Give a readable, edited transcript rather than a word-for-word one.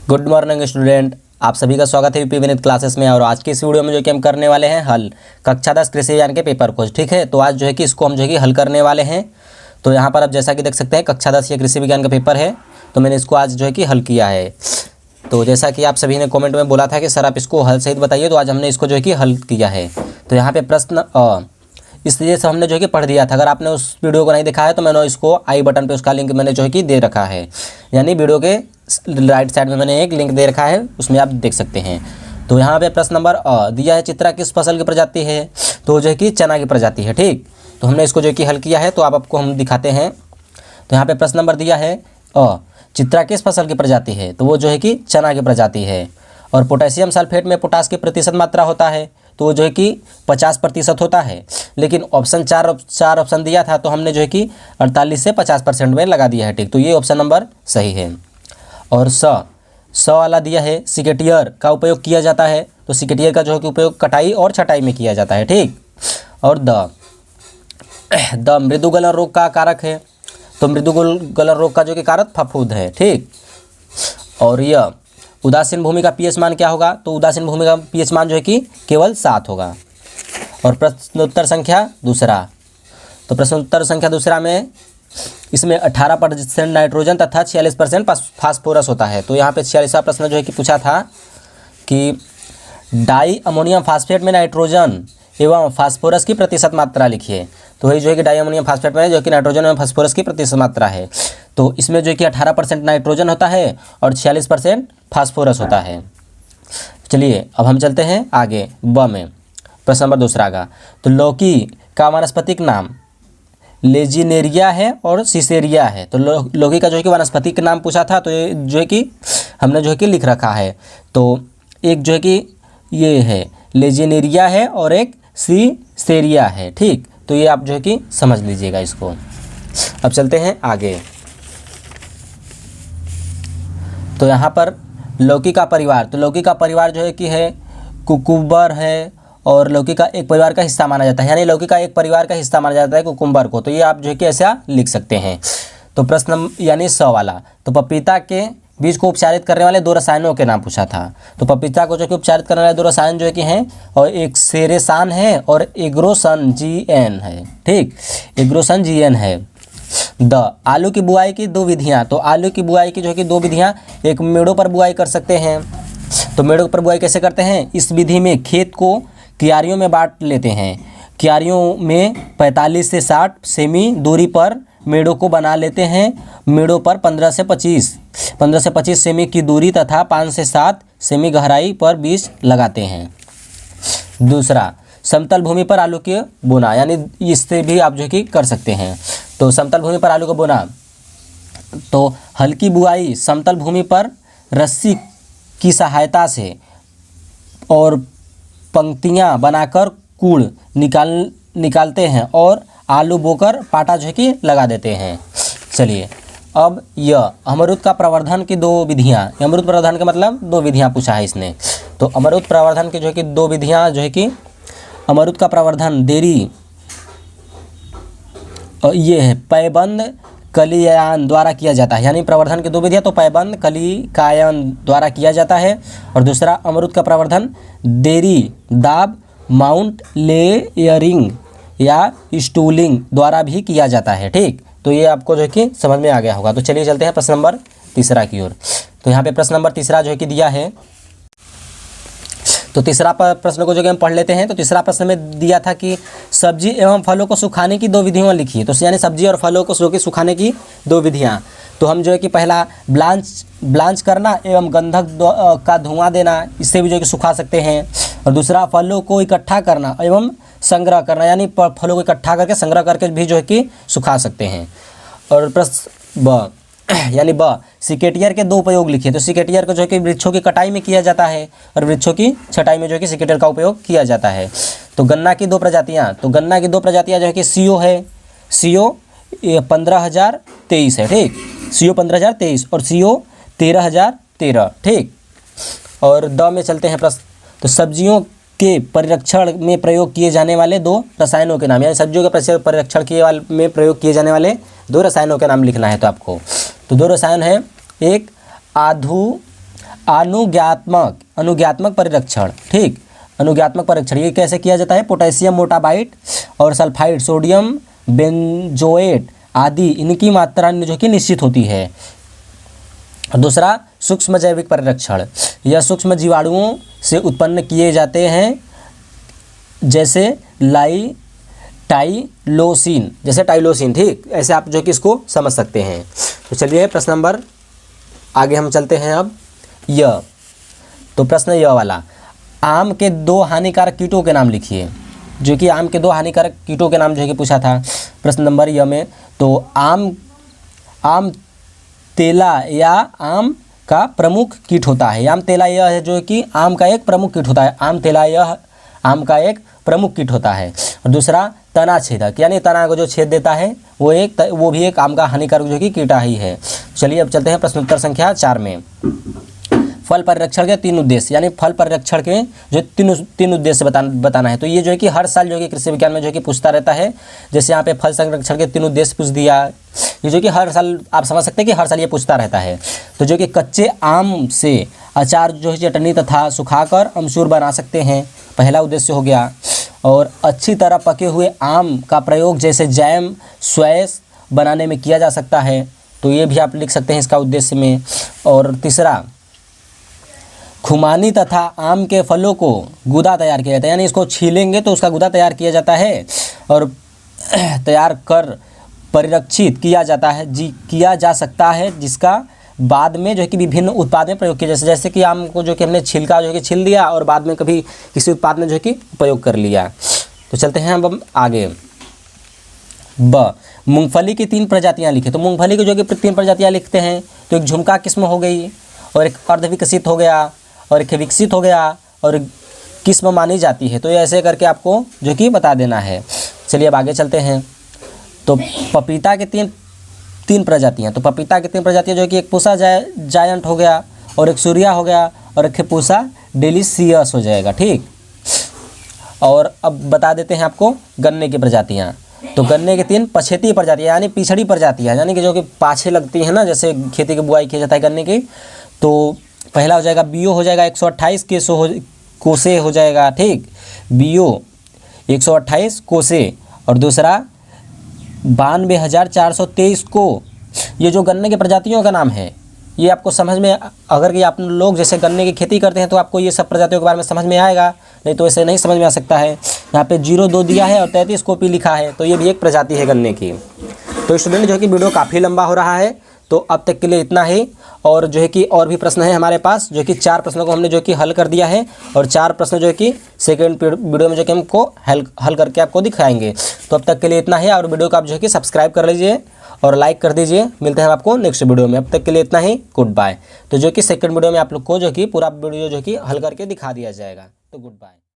Good morning student, आप सभी का स्वागत है यूपी विनीत क्लासेस में। और आज की इस वीडियो में जो कि हम करने वाले हैं हल कक्षा 10 कृषि विज्ञान के पेपर को। ठीक है, तो आज जो है कि इसको हम जो है कि हल करने वाले हैं। तो यहाँ पर आप जैसा कि देख सकते हैं कक्षा 10 ये कृषि विज्ञान का पेपर है, तो मैंने इसको आज जो है कि हल किया है। तो जैसा कि आप सभी ने कॉमेंट में बोला था कि सर आप इसको हल सहित बताइए, तो आज हमने इसको जो है कि हल किया है। तो यहाँ पर प्रश्न इसलिए से हमने जो है कि पढ़ दिया था। अगर आपने उस वीडियो को नहीं देखा है तो मैंने इसको आई बटन पे उसका लिंक मैंने जो है कि दे रखा है, यानी वीडियो के राइट साइड में मैंने एक लिंक दे रखा है, उसमें आप देख सकते हैं। तो यहाँ पे प्रश्न नंबर दिया है, चित्रा किस फसल की प्रजाति है? तो जो है कि चना की प्रजाति है। ठीक, तो हमने इसको जो है कि हल किया है, तो आपको हम दिखाते हैं। तो यहाँ पे प्रश्न नंबर दिया है चित्रा किस फसल की प्रजाति है? तो वो जो है कि चना की प्रजाति है। और पोटेशियम सल्फेट में पोटास की प्रतिशत मात्रा होता है, तो वो जो है कि 50% होता है। लेकिन ऑप्शन चार ऑप्शन दिया था, तो हमने जो है कि 48 से 50% में लगा दिया है। ठीक, तो ये ऑप्शन नंबर सही है। और स वाला दिया है, सिकेटियर का उपयोग किया जाता है। तो सिकेटियर का जो है कि उपयोग कटाई और छटाई में किया जाता है। ठीक, और द मृदु गलन रोग का कारक है। तो मृदु गलन रोग का जो कि कारक फफूंद है। ठीक, और यह उदासीन भूमि का पीएच मान क्या होगा? तो उदासीन भूमि का पीएच मान जो है कि केवल 7 होगा। और प्रश्नोत्तर संख्या दूसरा, तो प्रश्नोत्तर संख्या दूसरा में इसमें 18% नाइट्रोजन तथा 46% फास्फोरस होता है। तो यहाँ पे 46वां प्रश्न जो है कि पूछा था कि डाई अमोनियम फास्फेट में नाइट्रोजन एवं फास्फोरस की प्रतिशत मात्रा लिखिए। तो वही जो है कि डाई अमोनियम फास्फेट में जो कि नाइट्रोजन एवं फास्फोरस की प्रतिशत मात्रा है। तो इसमें जो है कि 18% नाइट्रोजन होता है और 46% फास्फोरस होता है। चलिए अब हम चलते हैं आगे ब में, प्रश्न नंबर दूसरा का। तो लौकी का वानस्पतिक नाम लेजिनेरिया है और सिसेरिया है। तो लौकी का जो है कि वानस्पतिक नाम पूछा था, तो ये जो है कि हमने जो है कि लिख रखा है। तो एक जो है कि ये है लेजिनेरिया है और एक सिसेरिया है। ठीक, तो ये आप जो है कि समझ लीजिएगा इसको। अब चलते हैं आगे। तो यहाँ पर लौकी का परिवार, तो लौकी का परिवार जो है कि है कुकुम्बर है, और लौकी का एक परिवार का हिस्सा माना जाता है, यानी लौकी का एक परिवार का हिस्सा माना जाता है कुकुम्बर को। तो ये आप जो है कि ऐसा लिख सकते हैं। तो प्रश्न यानी स वाला, तो पपीता के बीज को उपचारित करने वाले 2 रसायनों के नाम पूछा था। तो पपीता को जो कि उपचारित करने वाले 2 रसायन जो है कि हैं, और एक सेरेसान है और एग्रोसन GN है। ठीक, एग्रोसन GN है। आलू की बुआई की 2 विधियाँ, तो आलू की बुआई की जो है कि 2 विधियाँ, एक मेड़ों पर बुआई कर सकते हैं। तो मेड़ों पर बुआई कैसे करते हैं? इस विधि में खेत को क्यारियों में बांट लेते हैं। क्यारियों में 45 से 60 सेमी दूरी पर मेड़ों को बना लेते हैं। मेड़ों पर 15 से 25 सेमी की दूरी तथा 5 से 7 सेमी गहराई पर बीज लगाते हैं। दूसरा, समतल भूमि पर आलू के बोना, यानी इससे भी आप जो कि कर सकते हैं। तो समतल भूमि पर आलू को बोना, तो हल्की बुआई समतल भूमि पर रस्सी की सहायता से और पंक्तियां बनाकर कूड़ निकालते हैं और आलू बोकर पाटा जो है कि लगा देते हैं। चलिए अब यह अमरूद का प्रवर्धन की 2 विधियाँ, अमरूद प्रवर्धन का मतलब 2 विधियाँ पूछा है इसने। तो अमरूद प्रवर्धन की जो है कि 2 विधियाँ जो है कि अमरूद का प्रवर्धन देरी और ये है पैबंद कलियायन द्वारा किया जाता है, यानी प्रवर्धन की 2 विधियाँ, तो पैबंद कलिकायन द्वारा किया जाता है। और दूसरा, अमरूद का प्रवर्धन देरी दाब माउंट लेयरिंग या स्टूलिंग द्वारा भी किया जाता है। ठीक, तो ये आपको जो है कि समझ में आ गया होगा। तो चलिए चलते हैं प्रश्न नंबर तीसरा की ओर। तो यहाँ पे प्रश्न नंबर तीसरा जो है कि दिया है, तो तीसरा प्रश्न को जो कि हम पढ़ लेते हैं। तो तीसरा प्रश्न में दिया था कि सब्जी एवं फलों को सुखाने की 2 विधियाँ लिखिए। तो यानी सब्जी और फलों को सुखाने की 2 विधियाँ, तो हम जो है कि पहला ब्लांच करना एवं गंधक का धुआं देना, इससे भी जो है कि सुखा सकते हैं। और दूसरा, फलों को इकट्ठा करना एवं संग्रह करना, यानी फलों को इकट्ठा करके संग्रह करके भी जो है कि सुखा सकते हैं। और प्रश्न ब यानी सिकेटियर के 2 उपयोग लिखिए। तो सिकेटियर को जो है कि वृक्षों की कटाई में किया जाता है और वृक्षों की छटाई में जो है कि सिकेटियर का उपयोग किया जाता है। तो गन्ना की 2 प्रजातियाँ, तो गन्ना की 2 प्रजातियाँ जो है कि CO है, CO 15023 है। ठीक, CO 15023 और CO 13013। ठीक, और द में चलते हैं प्रश्न। तो सब्जियों के परिरक्षण में प्रयोग किए जाने वाले 2 रसायनों के नाम, यानी सब्जियों के परिरक्षण में प्रयोग किए जाने वाले 2 रसायनों के नाम लिखना है। तो आपको तो 2 रसायन हैं, एक अनुज्ञात्मक परिरक्षण, ठीक, अनुज्ञात्मक परीक्षण ये कैसे किया जाता है? पोटेशियम मोटाबाइट और सल्फाइड, सोडियम बेंजोएट आदि इनकी मात्रा जो कि निश्चित होती है। दूसरा सूक्ष्म जैविक परिरक्षण, यह सूक्ष्म जीवाणुओं से उत्पन्न किए जाते हैं जैसे टाइलोसिन, ठीक, ऐसे आप जो कि इसको समझ सकते हैं। तो चलिए प्रश्न नंबर आगे हम चलते हैं। अब यह तो प्रश्न यह वाला, आम के 2 हानिकारक कीटों के नाम लिखिए, जो कि आम के 2 हानिकारक कीटों के नाम जो है कि पूछा था प्रश्न नंबर यह में। तो आम तेला या आम का प्रमुख कीट होता है। आम तेला यह है जो कि आम का एक प्रमुख कीट होता है। आम तेला यह आम का एक प्रमुख कीट होता है। और दूसरा तना छेदक, यानी तना को जो छेद देता है वो भी एक आम का हानिकारक जो कि कीटा ही है। चलिए अब चलते हैं प्रश्नोत्तर संख्या 4 में। फल परिरक्षण के 3 उद्देश्य, यानी फल परिरक्षण के जो तीन उद्देश्य बताना है। तो ये जो है कि हर साल जो कि कृषि विज्ञान में जो कि पूछता रहता है। जैसे यहाँ पे फल संरक्षण के 3 उद्देश्य पूछ दिया, ये जो कि हर साल आप समझ सकते हैं कि हर साल ये पूछता रहता है। तो जो कि कच्चे आम से अचार जो है चटनी तथा सुखाकर अमचूर बना सकते हैं, पहला उद्देश्य हो गया। और अच्छी तरह पके हुए आम का प्रयोग जैसे जैम, स्वैस बनाने में किया जा सकता है, तो ये भी आप लिख सकते हैं इसका उद्देश्य में। और तीसरा, खुमानी तथा आम के फलों को गूदा तैयार किया जाता है, यानी इसको छीलेंगे तो उसका गूदा तैयार किया जाता है और तैयार कर परिरक्षित किया जा सकता है, जिसका बाद में जो है कि विभिन्न उत्पाद में प्रयोग किया, जैसे कि आम को जो कि हमने छिलका जो है कि छील दिया और बाद में कभी किसी उत्पाद में जो है कि उपयोग कर लिया। तो चलते हैं अब आगे। मूंगफली की 3 प्रजातियां लिखे। तो मूंगफली की जो कि 3 प्रजातियां लिखते हैं। तो एक झुमका किस्म हो गई, और एक अर्धविकसित हो गया, और एक विकसित हो गया, और किस्म मानी जाती है। तो ये ऐसे करके आपको जो कि बता देना है। चलिए अब आगे चलते हैं। तो पपीता के 3 प्रजातियाँ। तो पपीता की 3 प्रजातियाँ जो कि एक पूसा जायंट हो गया, और एक सूर्या हो गया, और एक पूसा डिलीशियस हो जाएगा, ठीक। और अब बता देते हैं आपको गन्ने की प्रजातियाँ। तो गन्ने की 3 पछेती प्रजातियाँ, यानी पिछड़ी प्रजातियाँ, यानी कि जो कि पाछे लगती है ना, जैसे खेती की बुआई किया जाता है गन्ने की। तो पहला हो जाएगा बीओ, हो जाएगा 128 कोसे हो जाएगा, ठीक, बीओ 128 कोसे। और दूसरा 92,423 को। ये जो गन्ने की प्रजातियों का नाम है, ये आपको समझ में, अगर कि आप लोग जैसे गन्ने की खेती करते हैं तो आपको ये सब प्रजातियों के बारे में समझ में आएगा, नहीं तो ऐसे नहीं समझ में आ सकता है। यहाँ पे 02 दिया है और 33 कॉपी लिखा है, तो ये भी एक प्रजाति है गन्ने की। तो स्टूडेंट जो है कि वीडियो काफ़ी लंबा हो रहा है, तो अब तक के लिए इतना ही। और जो है कि और भी प्रश्न है हमारे पास, जो कि 4 प्रश्नों को हमने जो कि हल कर दिया है, और 4 प्रश्न जो है कि सेकेंड वीडियो में जो कि हमको हल करके आपको दिखाएंगे। तो अब तक के लिए इतना ही, और वीडियो को आप जो है कि सब्सक्राइब कर लीजिए और लाइक कर दीजिए। मिलते हैं आपको नेक्स्ट वीडियो में, अब तक के लिए इतना ही, गुड बाय। तो जो कि सेकेंड वीडियो में आप लोग को जो कि पूरा वीडियो जो कि हल करके दिखा दिया जाएगा। तो गुड बाय।